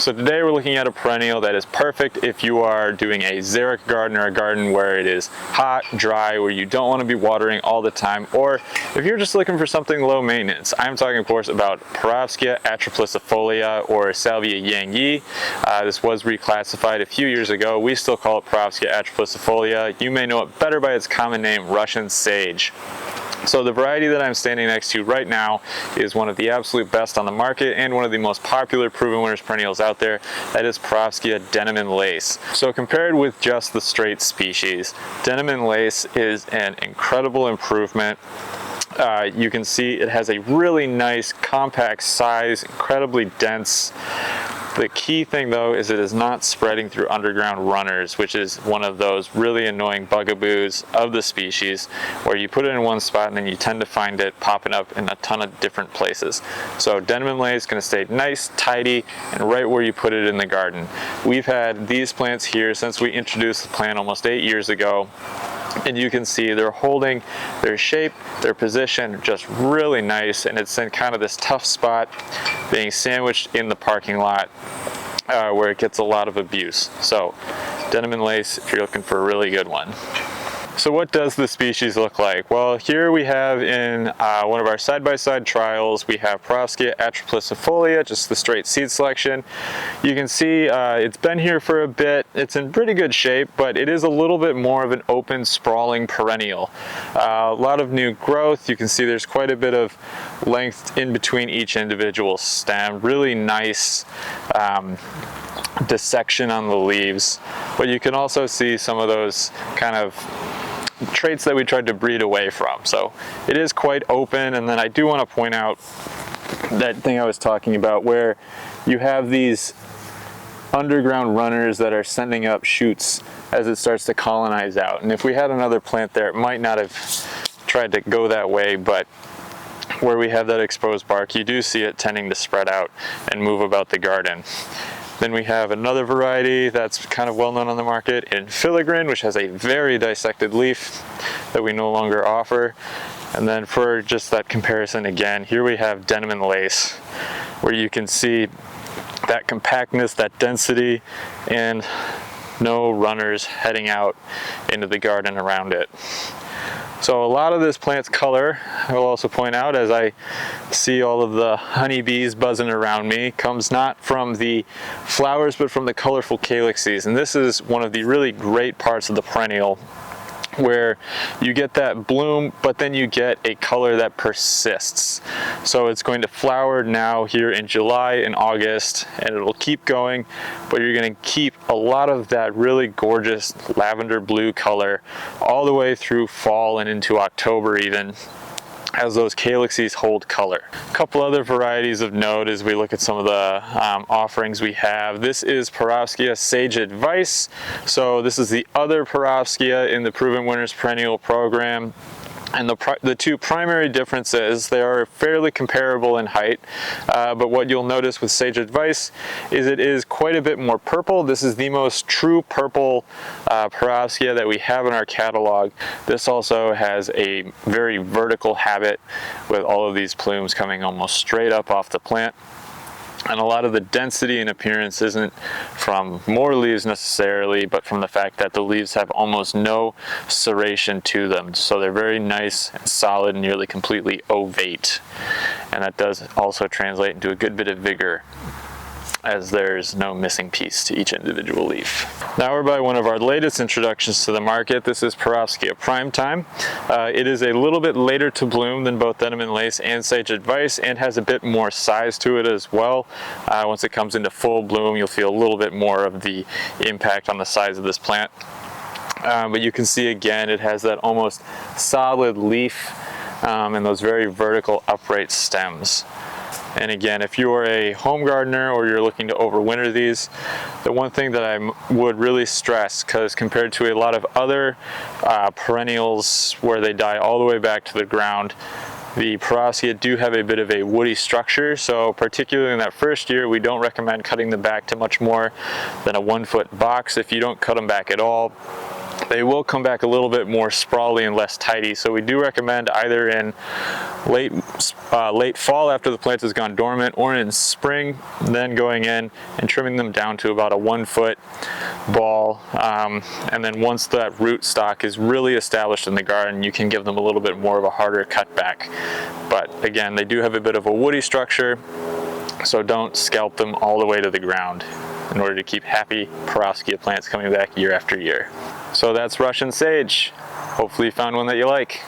So today we're looking at a perennial that is perfect if you are doing a xeric garden or a garden where it is hot, dry, where you don't want to be watering all the time, or if you're just looking for something low maintenance. I'm talking, of course, about Perovskia atriplycifolia or Salvia yang. This was reclassified a few years ago. We still call it Perovskia atriplycifolia. You may know it better by its common name, Russian sage. So the variety that I'm standing next to right now is one of the absolute best on the market and one of the most popular proven winners perennials out there. That is Perovskia Denim and Lace. So compared with just the straight species, Denim and Lace is an incredible improvement. You can see it has a really nice compact size, incredibly dense. The key thing though is it is not spreading through underground runners, which is one of those really annoying bugaboos of the species, where you put it in one spot and then you tend to find it popping up in a ton of different places. So Denim and Lace is going to stay nice, tidy, and right where you put it in the garden. We've had these plants here since we introduced the plant almost 8 years ago. And you can see they're holding their shape, their position just really nice, and it's in kind of this tough spot being sandwiched in the parking lot where it gets a lot of abuse. So Denim and Lace if you're looking for a really good one. So what does the species look like? Well, here we have in one of our side-by-side trials, we have Perovskia atriplycifolia, just the straight seed selection. You can see it's been here for a bit. It's in pretty good shape, but it is a little bit more of an open, sprawling perennial. A lot of new growth. You can see there's quite a bit of length in between each individual stem. Really nice dissection on the leaves, but you can also see some of those kind of traits that we tried to breed away from. So it is quite open. And then I do want to point out that thing I was talking about where you have these underground runners that are sending up shoots as it starts to colonize out. And if we had another plant there, it might not have tried to go that way, but where we have that exposed bark, you do see it tending to spread out and move about the garden. Then we have another variety that's kind of well known on the market in filigree, which has a very dissected leaf that we no longer offer. And then for just that comparison again, here we have Denim and Lace, where you can see that compactness, that density, and no runners heading out into the garden around it. So a lot of this plant's color, I will also point out as I see all of the honeybees buzzing around me, comes not from the flowers but from the colorful calyxes. And this is one of the really great parts of the perennial, where you get that bloom, but then you get a color that persists. So it's going to flower now here in July and August, and it'll keep going, but you're going to keep a lot of that really gorgeous lavender blue color all the way through fall and into October even, as those calyxes hold color. A couple other varieties of note as we look at some of the offerings we have. This is Perovskia Sage Advice. So this is the other Perovskia in the Proven Winners Perennial program. And the two primary differences, they are fairly comparable in height, but what you'll notice with Sage Advice is it is quite a bit more purple. This is the most true purple Perovskia that we have in our catalog. This also has a very vertical habit with all of these plumes coming almost straight up off the plant. And a lot of the density and appearance isn't from more leaves necessarily, but from the fact that the leaves have almost no serration to them. So they're very nice and solid and nearly completely ovate. And that does also translate into a good bit of vigor, as there's no missing piece to each individual leaf. Now we're by one of our latest introductions to the market. This is Perovskia Primetime. It is a little bit later to bloom than both Denim and Lace and Sage Advice, and has a bit more size to it as well. Once it comes into full bloom, you'll feel a little bit more of the impact on the size of this plant. But you can see again, it has that almost solid leaf and those very vertical upright stems. And again, if you're a home gardener or you're looking to overwinter these, the one thing that I would really stress, because compared to a lot of other perennials where they die all the way back to the ground, the Perovskia do have a bit of a woody structure. So particularly in that first year, we don't recommend cutting them back to much more than a 1 foot box. If you don't cut them back at all, they will come back a little bit more sprawly and less tidy. So we do recommend either in late fall after the plant has gone dormant, or in spring, then going in and trimming them down to about a 1 foot ball. And then once that root stock is really established in the garden, you can give them a little bit more of a harder cut back. But again, they do have a bit of a woody structure, so don't scalp them all the way to the ground in order to keep happy Perovskia plants coming back year after year. So that's Russian sage. Hopefully you found one that you like.